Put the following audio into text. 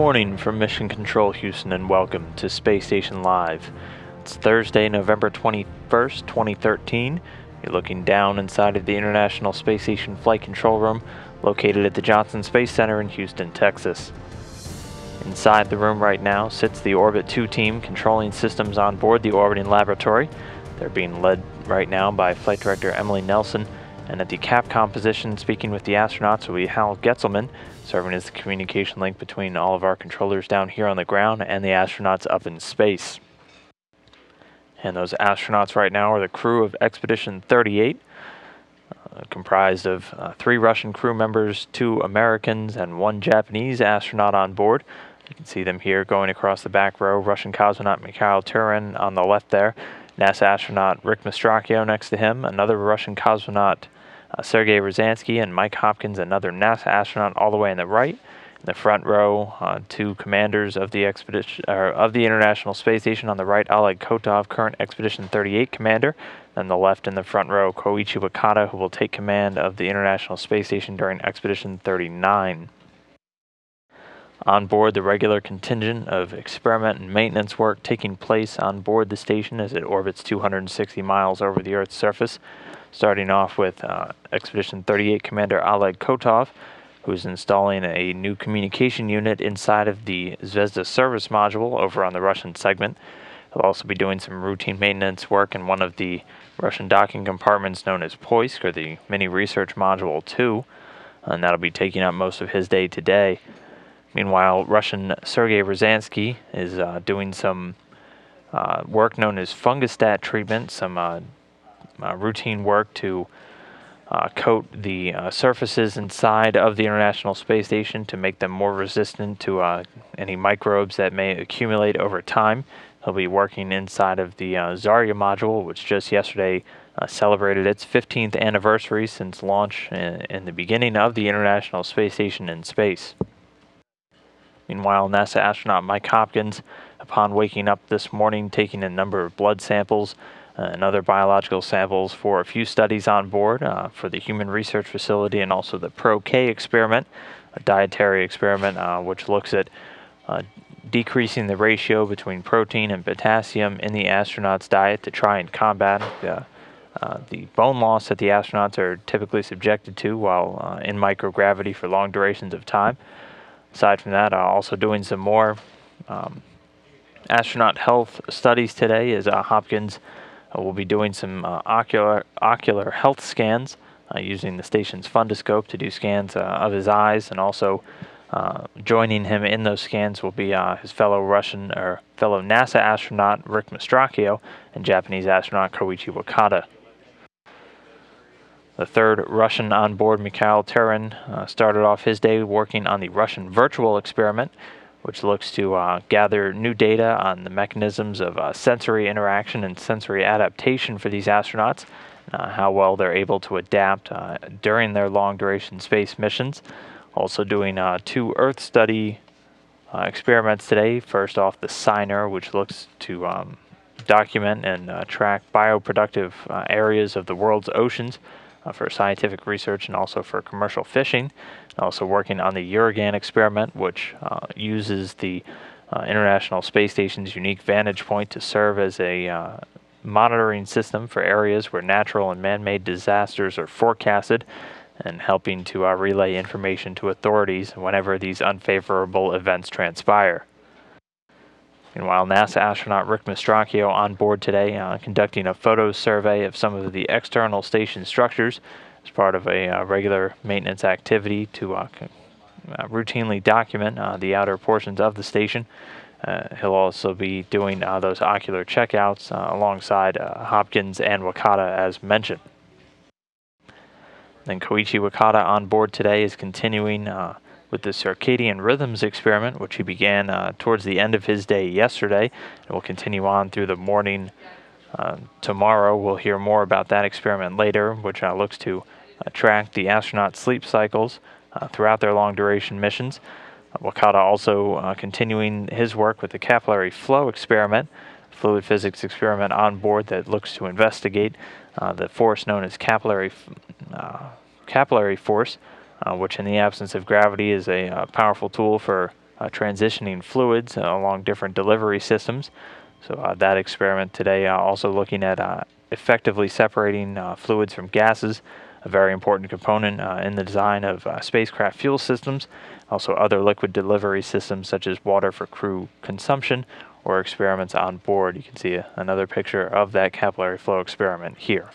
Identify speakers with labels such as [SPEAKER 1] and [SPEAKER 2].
[SPEAKER 1] morning from Mission Control Houston and welcome to Space Station Live. It's Thursday, November 21st, 2013. You're looking down inside of the International Space Station Flight Control Room located at the Johnson Space Center in Houston, Texas. Inside the room right now sits the Orbit 2 team controlling systems on board the orbiting laboratory. They're being led right now by Flight Director Emily Nelson, and at the Capcom position speaking with the astronauts will be Hal Getzelman, serving as the communication link between all of our controllers down here on the ground and the astronauts up in space. And those astronauts right now are the crew of Expedition 38, comprised of 3 Russian crew members, 2 Americans, and 1 Japanese astronaut on board. You can see them here going across the back row. Russian cosmonaut Mikhail Turin on the left there. NASA astronaut Rick Mastracchio next to him. Another Russian cosmonaut Sergei Ryazanskiy, and Mike Hopkins, another NASA astronaut, all the way in the right. In the front row, 2 commanders of the expedition of the International Space Station. On the right, Oleg Kotov, current Expedition 38 commander. And the left in the front row, Koichi Wakata, who will take command of the International Space Station during Expedition 39. On board, the regular contingent of experiment and maintenance work taking place on board the station as it orbits 260 miles over the Earth's surface. Starting off with Expedition 38 Commander Oleg Kotov, who's installing a new communication unit inside of the Zvezda service module over on the Russian segment. He'll also be doing some routine maintenance work in one of the Russian docking compartments known as Poisk, or the Mini Research Module 2, and that'll be taking up most of his day today. Meanwhile, Russian Sergei Ryazanskiy is doing some work known as fungostat treatment, some routine work to coat the surfaces inside of the International Space Station to make them more resistant to any microbes that may accumulate over time. He'll be working inside of the Zarya module, which just yesterday celebrated its 15th anniversary since launch in the beginning of the International Space Station in space. Meanwhile, NASA astronaut Mike Hopkins, upon waking up this morning, taking a number of blood samples and other biological samples for a few studies on board for the Human Research Facility and also the Pro-K experiment, a dietary experiment which looks at decreasing the ratio between protein and potassium in the astronauts' diet to try and combat the bone loss that the astronauts are typically subjected to while in microgravity for long durations of time. Aside from that, also doing some more astronaut health studies today as Hopkins will be doing some ocular health scans using the station's fundoscope to do scans of his eyes, and also joining him in those scans will be his fellow NASA astronaut Rick Mastracchio and Japanese astronaut Koichi Wakata. The third Russian on board, Mikhail Turin, started off his day working on the Russian virtual experiment, which looks to gather new data on the mechanisms of sensory interaction and sensory adaptation for these astronauts, how well they're able to adapt during their long-duration space missions. Also doing 2 Earth study experiments today. First off, the SINER, which looks to document and track bioproductive areas of the world's oceans for scientific research and also for commercial fishing. Also working on the Uragan experiment, which uses the International Space Station's unique vantage point to serve as a monitoring system for areas where natural and man-made disasters are forecasted, and helping to relay information to authorities whenever these unfavorable events transpire. Meanwhile, NASA astronaut Rick Mastracchio on board today, conducting a photo survey of some of the external station structures as part of a regular maintenance activity to routinely document the outer portions of the station. He'll also be doing those ocular checkouts alongside Hopkins and Wakata as mentioned. Then Koichi Wakata on board today is continuing with the Circadian Rhythms experiment, which he began towards the end of his day yesterday, and will continue on through the morning tomorrow. We'll hear more about that experiment later, which looks to track the astronaut sleep cycles throughout their long-duration missions. Wakata also continuing his work with the Capillary flow experiment, fluid physics experiment on board that looks to investigate the force known as capillary force, which in the absence of gravity is a powerful tool for transitioning fluids along different delivery systems. So that experiment today also looking at effectively separating fluids from gases, a very important component in the design of spacecraft fuel systems. Also other liquid delivery systems such as water for crew consumption or experiments on board. You can see another picture of that capillary flow experiment here.